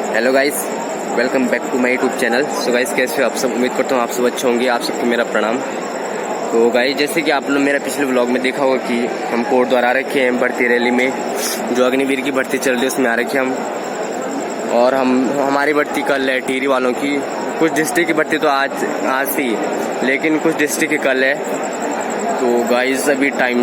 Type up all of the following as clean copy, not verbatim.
Hello guys, welcome back to my YouTube channel. So guys, कैसे हो आप सब? उम्मीद करता हूँ आप सब अच्छे होंगे। आप सबको मेरा प्रणाम। तो गाइस, जैसे कि आप लोग मेरा पिछले व्लॉग में देखा होगा कि हम कोर्ट द्वारा आ रखे हैं भर्ती रैली में, जो अग्निवीर की भर्ती चल रही है उसमें आ रखे हम। और हमारी भर्ती कल है टिहरी वालों की। कुछ डिस्ट्रिक्ट की भर्ती तो आज थी, लेकिन कुछ डिस्ट्रिक्ट की कल है। तो गाइस, अभी टाइम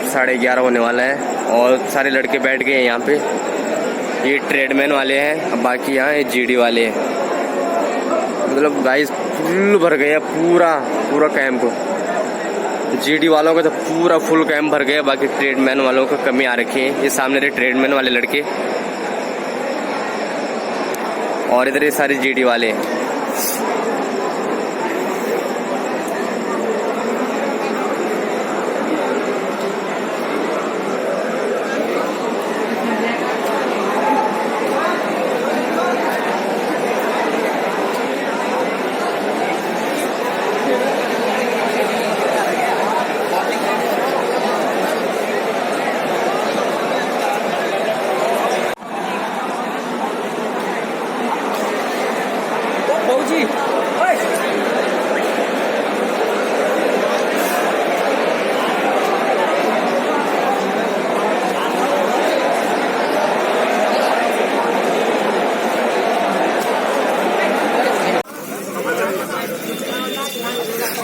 11:30 होने वाला है और सारे लड़के बैठ गए हैं यहाँ पे। ये ट्रेडमैन वाले हैं, अब बाकी यहाँ ये जीडी वाले हैं। मतलब गाइस फुल भर गया पूरा कैंप। जीडी वालों का तो पूरा फुल कैंप भर गया, बाकी ट्रेडमैन वालों का कमी आ रखी है। ये सामने रहे ट्रेडमैन वाले लड़के और इधर ये सारे जीडी वाले हैं।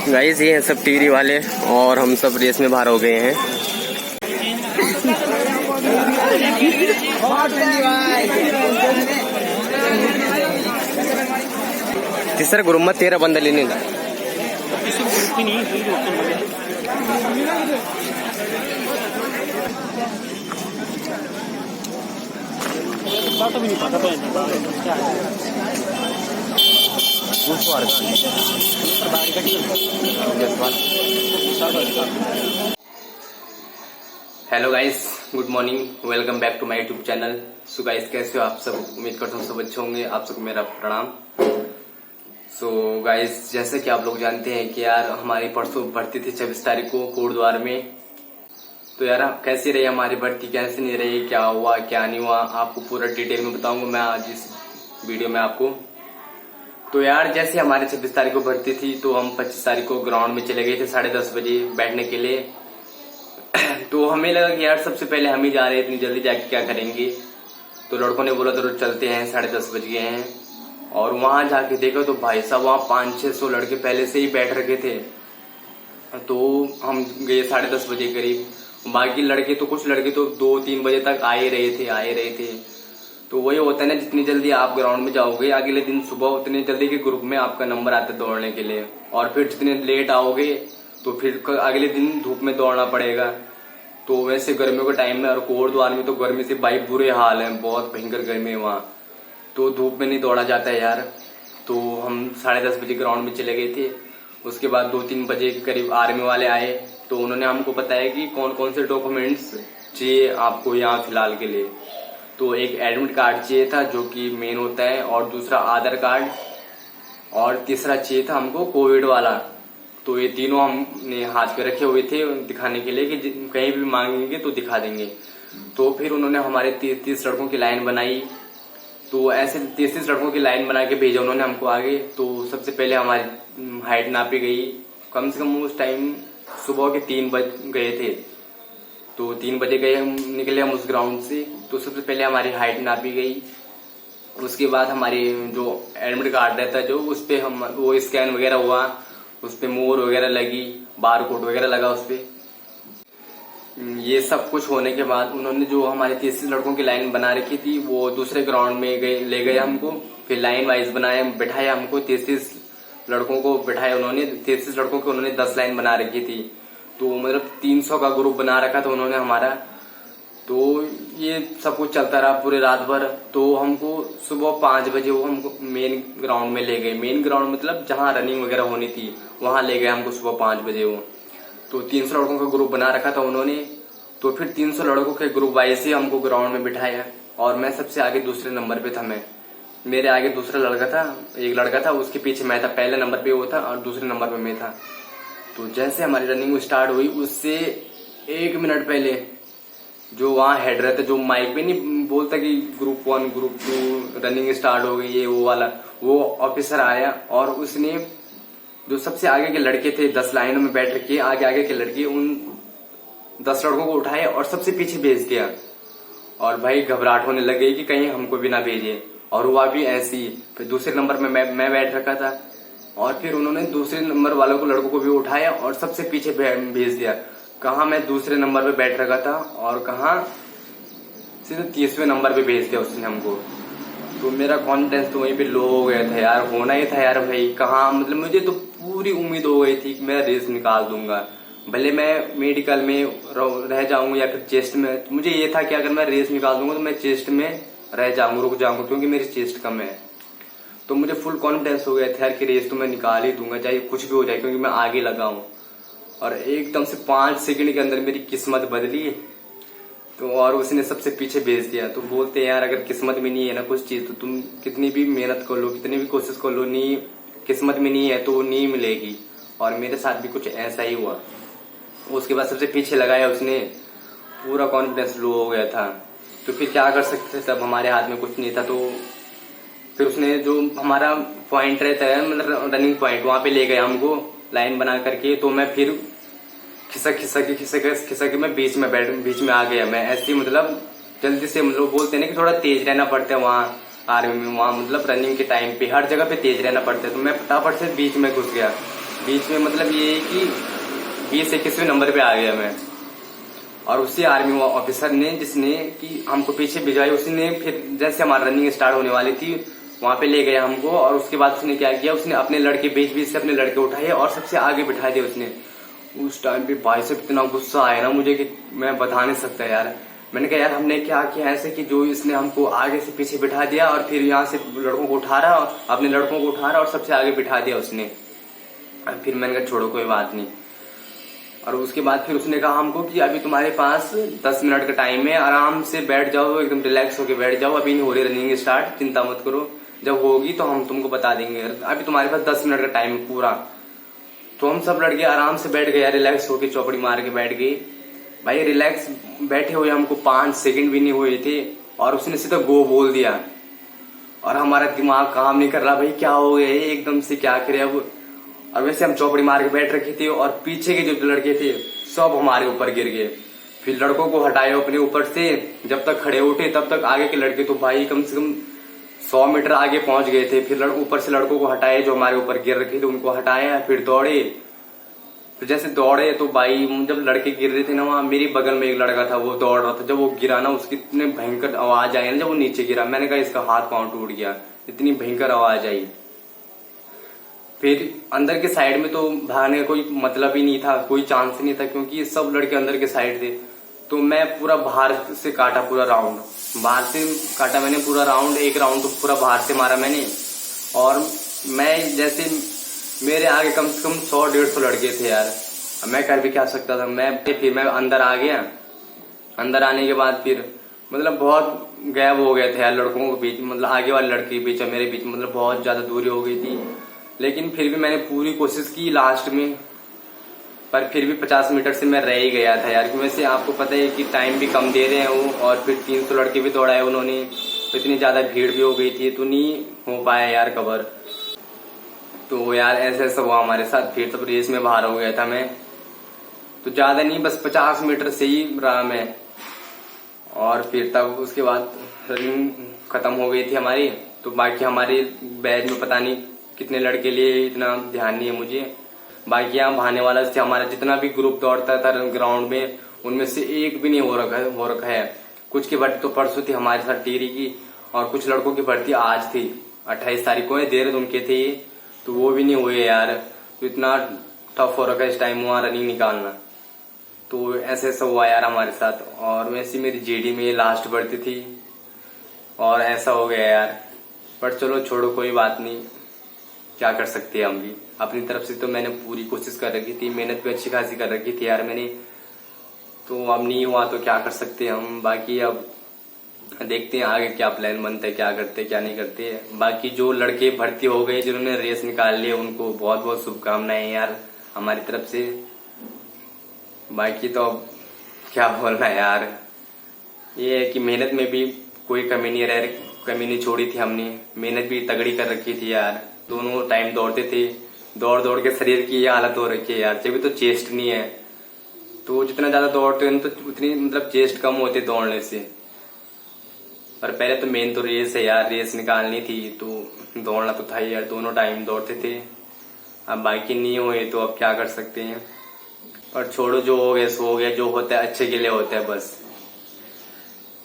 गाइस, ये हैं सब टिहरी वाले और हम सब रेस में बाहर हो गए हैं। तीसरा ग्रुप में 13 बंदा लेने था। Hello guys, good morning, welcome back to my YouTube channel. So guys, कैसे हो आप सब? उम्मीद करता हूँ सब अच्छे होंगे। आप सबको मेरा प्रणाम। सो गाइस, जैसे कि आप लोग जानते हैं कि यार हमारी परसों भर्ती थी 24 तारीख को कोटद्वार में। तो यार कैसी रही हमारी भर्ती, कैसे नहीं रही, क्या हुआ क्या नहीं हुआ, आपको पूरा डिटेल में बताऊंगा मैं आज इस वीडियो में आपको। तो यार जैसे हमारी 26 तारीख को भर्ती थी तो हम 25 तारीख को ग्राउंड में चले गए थे 10:30 बजे बैठने के लिए। तो हमें लगा कि यार सबसे पहले हम ही जा रहे हैं, इतनी जल्दी जाके क्या करेंगे। तो लड़कों ने बोला तो चलते हैं, 10:30 बज गए हैं। और वहां जाके देखा तो भाई साहब वहां 500-600 लड़के पहले से ही बैठ रखे थे। तो हम गए 10:30 बजे करीब। बाकी लड़के तो कुछ लड़के तो 2-3 बजे तक आ ही रहे थे। तो वही होता है ना, जितनी जल्दी आप ग्राउंड में जाओगे अगले दिन सुबह उतनी जल्दी के ग्रुप में आपका नंबर आता है दौड़ने के लिए। और फिर जितने लेट आओगे तो फिर अगले दिन धूप में दौड़ना पड़ेगा। तो वैसे गर्मियों के टाइम में और कोटद्वार में तो गर्मी से भाई बुरे हाल है, बहुत भयंकर गर्मी है वहाँ। तो धूप में नहीं दौड़ा जाता है यार। तो हम 10:30 बजे ग्राउंड में चले गए थे। उसके बाद 2-3 बजे के करीब आर्मी वाले आए। तो उन्होंने हमको बताया कि कौन कौन से डॉक्यूमेंट्स चाहिए आपको यहाँ फिलहाल के लिए। तो एक एडमिट कार्ड चाहिए था जो कि मेन होता है, और दूसरा आधार कार्ड, और तीसरा चाहिए था हमको कोविड वाला। तो ये तीनों हमने हाथ पे रखे हुए थे दिखाने के लिए कि कहीं भी मांगेंगे तो दिखा देंगे। तो फिर उन्होंने हमारे 30 लड़कों की लाइन बनाई। तो ऐसे 30 लड़कों की लाइन बना के भेजा उन्होंने हमको आगे। तो सबसे पहले हमारी हाइट नापी गई। कम से कम उस टाइम सुबह के 3 बज गए थे। तो 3 बजे गए हम, निकले हम उस ग्राउंड से। तो सबसे पहले हमारी हाइट नापी गई। उसके बाद हमारी जो एडमिट कार्ड रहता है जो उस पे हम वो स्कैन वगैरह हुआ, उस पे मोहर वगैरह लगी, बार कोड वगैरह लगा उस पे। ये सब कुछ होने के बाद उन्होंने जो हमारे 30 लड़कों की लाइन बना रखी थी वो दूसरे ग्राउंड में ले गए हमको। फिर लाइन वाइज बैठाया हमको, 30 लड़कों को बैठाया उन्होंने। 30 लड़कों की उन्होंने 10 लाइन बना रखी थी। तो मतलब 300 का ग्रुप बना रखा था उन्होंने हमारा। तो ये सब कुछ चलता रहा पूरे रात भर। तो हमको सुबह 5 बजे वो हमको मेन ग्राउंड में ले गए। मेन ग्राउंड मतलब जहाँ रनिंग वगैरह होनी थी वहां ले गए हमको सुबह 5 बजे वो। तो 300 लड़कों का ग्रुप बना रखा था उन्होंने। तो फिर 300 लड़कों के ग्रुप वाइज ही हमको ग्राउंड में बिठाया। और मैं सबसे आगे दूसरे नंबर पे था। मेरे आगे दूसरा लड़का था, एक लड़का था, उसके पीछे मैं था। पहले नंबर पे वो था और दूसरे नंबर पे मैं था। तो जैसे हमारी रनिंग स्टार्ट हुई उससे 1 मिनट पहले जो वहाँ हेड रहता, जो माइक पे नहीं बोलता कि ग्रुप 1 ग्रुप 2 रनिंग स्टार्ट हो गई, ये वो वाला, वो ऑफिसर आया और उसने जो सबसे आगे के लड़के थे 10 लाइनों में बैठ रखे, आगे आगे के लड़के, उन 10 लड़कों को उठाए और सबसे पीछे भेज दिया। और भाई घबराहट होने लगी कि कहीं हमको भी ना भेजे, और हुआ भी ऐसी। फिर दूसरे नंबर में मैं बैठ रखा था, और फिर उन्होंने दूसरे नंबर वालों को, लड़कों को भी उठाया और सबसे पीछे भेज दिया। कहाँ मैं दूसरे नंबर पे बैठ रखा था और कहाँ सीधे 30वें नंबर पे भेज दिया उसने हमको। तो मेरा कॉन्फिडेंस तो वहीं पे लो हो गया था यार, होना ही था यार भाई। कहाँ मतलब मुझे तो पूरी उम्मीद हो गई थी कि मैं रेस निकाल दूंगा, भले मैं मेडिकल में रह जाऊंगा या फिर चेस्ट में। तो मुझे ये था कि अगर मैं रेस निकाल दूंगा तो मैं चेस्ट में रह जाऊंगा, रुक जाऊंगा, क्योंकि मेरी चेस्ट कम है। तो मुझे फुल कॉन्फिडेंस हो गया था यार कि रेस तो मैं निकाल ही दूंगा, चाहे कुछ भी हो जाए, क्योंकि मैं आगे लगा हूं। और एकदम से 5 सेकंड के अंदर मेरी किस्मत बदली, तो और उसने सबसे पीछे भेज दिया। तो बोलते हैं यार, अगर किस्मत में नहीं है ना कुछ चीज, तो तुम कितनी भी मेहनत कर लो, कितनी भी कोशिश कर लो, नहीं किस्मत में नहीं है तो वो नहीं मिलेगी। और मेरे साथ भी कुछ ऐसा ही हुआ। उसके बाद सबसे पीछे लगाया उसने, पूरा कॉन्फिडेंस लो हो गया था। तो फिर क्या कर सकते थे, तब हमारे हाथ में कुछ नहीं था। तो फिर उसने जो हमारा पॉइंट रहता है, मतलब रनिंग पॉइंट, वहां पे ले गया हमको लाइन बना करके। तो मैं फिर खिसक के मैं बीच में आ गया। मैं ऐसे मतलब जल्दी से, मतलब बोलते हैं ना कि थोड़ा तेज रहना पड़ता है वहाँ आर्मी में, वहाँ मतलब रनिंग के टाइम पे हर जगह पे तेज रहना पड़ता है। तो मैं फटाफट से बीच में घुस गया। बीच में मतलब ये है कि 20-21वें नंबर पे आ गया मैं। और उसी आर्मी ऑफिसर ने, जिसने कि हमको पीछे भिजवाई, उसने फिर जैसे हमारी रनिंग स्टार्ट होने वाली थी वहां पे ले गया हमको। और उसके बाद उसने क्या किया, उसने अपने लड़के बीच से अपने लड़के उठाए और सबसे आगे बिठा दिया उसने। उस टाइम पे भाई से इतना गुस्सा आया ना मुझे कि मैं बता नहीं सकता यार। मैंने कहा यार हमने क्या किया ऐसे कि जो इसने हमको आगे से पीछे बिठा दिया और फिर यहाँ से लड़कों को उठा रहा, अपने लड़कों को उठा रहा और सबसे आगे बिठा दिया उसने। फिर मैंने कहा छोड़ो कोई बात नहीं। और उसके बाद फिर उसने कहा हमको कि अभी तुम्हारे पास 10 मिनट का टाइम है, आराम से बैठ जाओ, एकदम रिलैक्स होके बैठ जाओ, अभी नहीं हो रही रनिंग स्टार्ट, चिंता मत करो, जब होगी तो हम तुमको बता देंगे, अभी तुम्हारे पास 10 मिनट का टाइम है पूरा। तो हम सब लड़के आराम से बैठ गए, रिलैक्स होके चौपड़ी मार के बैठ गए। भाई रिलैक्स बैठे हुए हमको 5 सेकंड भी नहीं हुए थे और उसने सीधा गो बोल दिया। और हमारा दिमाग काम नहीं कर रहा, भाई क्या हो गया एकदम से, क्या करे अब। और वैसे हम चौपड़ी मार के बैठ रखे थे और पीछे के जो लड़के थे सब हमारे ऊपर गिर गए। फिर लड़कों को हटाया अपने ऊपर से, जब तक खड़े उठे तब तक आगे के लड़के तो भाई कम से कम 100 मीटर आगे पहुंच गए थे। फिर ऊपर से लड़कों को हटाए जो हमारे ऊपर गिर रखे थे, उनको हटाया, फिर दौड़े। फिर जैसे दौड़े तो भाई जब लड़के गिर रहे थे ना, वहां मेरे बगल में एक लड़का था, वो दौड़ रहा था। जब वो गिरा ना, उसकी इतने भयंकर आवाज आई ना, जब वो नीचे गिरा, मैंने कहा इसका हाथ पांव टूट गया, इतनी भयंकर आवाज आई। फिर अंदर के साइड में तो भागने का कोई मतलब ही नहीं था, कोई चांस ही नहीं था, क्योंकि सब लड़के अंदर के साइड थे। तो मैं पूरा बाहर से काटा, पूरा राउंड बाहर से काटा मैंने, पूरा राउंड, एक राउंड तो पूरा बाहर से मारा मैंने। और मैं जैसे, मेरे आगे कम से कम 100-150 लड़के थे यार, मैं कर भी क्या सकता था। फिर मैं अंदर आ गया। अंदर आने के बाद फिर मतलब बहुत गैप हो गए थे यार लड़कों के बीच, मतलब आगे वाले लड़के के बीच और मेरे बीच मतलब बहुत ज्यादा दूरी हो गई थी। लेकिन फिर भी मैंने पूरी कोशिश की लास्ट में, पर फिर भी 50 मीटर से मैं रह ही गया था यार। क्योंकि वैसे आपको पता है कि टाइम भी कम दे रहे हैं वो, और फिर 300 लड़के भी दौड़ाए उन्होंने, तो इतनी ज्यादा भीड़ भी हो गई थी, तो नहीं हो पाया यार कवर। तो यार ऐसा ऐसा हुआ हमारे साथ। फिर तब रेस में बाहर हो गया था मैं, तो ज्यादा नहीं, बस 50 मीटर से ही रहा मैं। और फिर तब उसके बाद रनिंग खत्म हो गई थी हमारी। तो बाकी हमारे बैच में पता नहीं कितने लड़के लिए, इतना ध्यान नहीं है मुझे। बाकी यहाँ बहाने वाला से हमारा जितना भी ग्रुप दौड़ता था ग्राउंड में, उनमें से एक भी नहीं हो रखा है। कुछ की भर्ती तो परसों थी हमारे साथ टीरी की, और कुछ लड़कों की भर्ती आज थी, 28 तारीख को है, देहरादून के थे ये, तो वो भी नहीं हुए यार। तो इतना टफ हो रखा है इस टाइम वहाँ रनिंग निकालना। तो ऐसे ऐसा हुआ यार हमारे साथ। और वैसे मेरी जीडी में लास्ट भर्ती थी और ऐसा हो गया यार। पर चलो छोड़ो, कोई बात नहीं, क्या कर सकते हैं हम भी। अपनी तरफ से तो मैंने पूरी कोशिश कर रखी थी, मेहनत भी अच्छी खासी कर रखी थी यार मैंने। तो अब नहीं हुआ तो क्या कर सकते हैं हम। बाकी अब देखते हैं आगे क्या प्लान बनता है, क्या करते क्या नहीं करते। बाकी जो लड़के भर्ती हो गए, जिन्होंने रेस निकाल ली, उनको बहुत बहुत शुभकामनाएं यार हमारी तरफ से। बाकी तो अब क्या बोलना यार, ये है कि मेहनत में भी कोई कमी नहीं छोड़ी थी हमने। मेहनत भी तगड़ी कर रखी थी यार। दोनों टाइम दौड़ते थे, दौड़ दौड़ के शरीर की ये हालत हो रखी है यार। जब भी तो चेस्ट नहीं है, तो जितना ज्यादा दौड़ते हैं तो उतनी मतलब चेस्ट कम होते दौड़ने से। पर पहले तो मेन तो रेस है यार, रेस निकालनी थी तो दौड़ना तो था ही यार। दोनों टाइम दौड़ते थे। अब बाकी नहीं हुए तो अब क्या कर सकते हैं। पर छोड़ो, जो हो गया सो हो गया। जो होता है अच्छे के लिए होता है बस।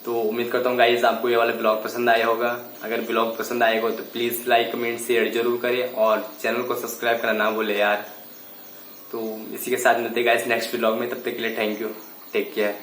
तो उम्मीद करता हूँ गाइज आपको ये वाला ब्लॉग पसंद आया होगा। अगर ब्लॉग पसंद आएगा तो प्लीज लाइक कमेंट शेयर जरूर करें और चैनल को सब्सक्राइब करना ना भूले यार। तो इसी के साथ मिलते हैं गाइज नेक्स्ट ब्लॉग में। तब तक के लिए थैंक यू, टेक केयर।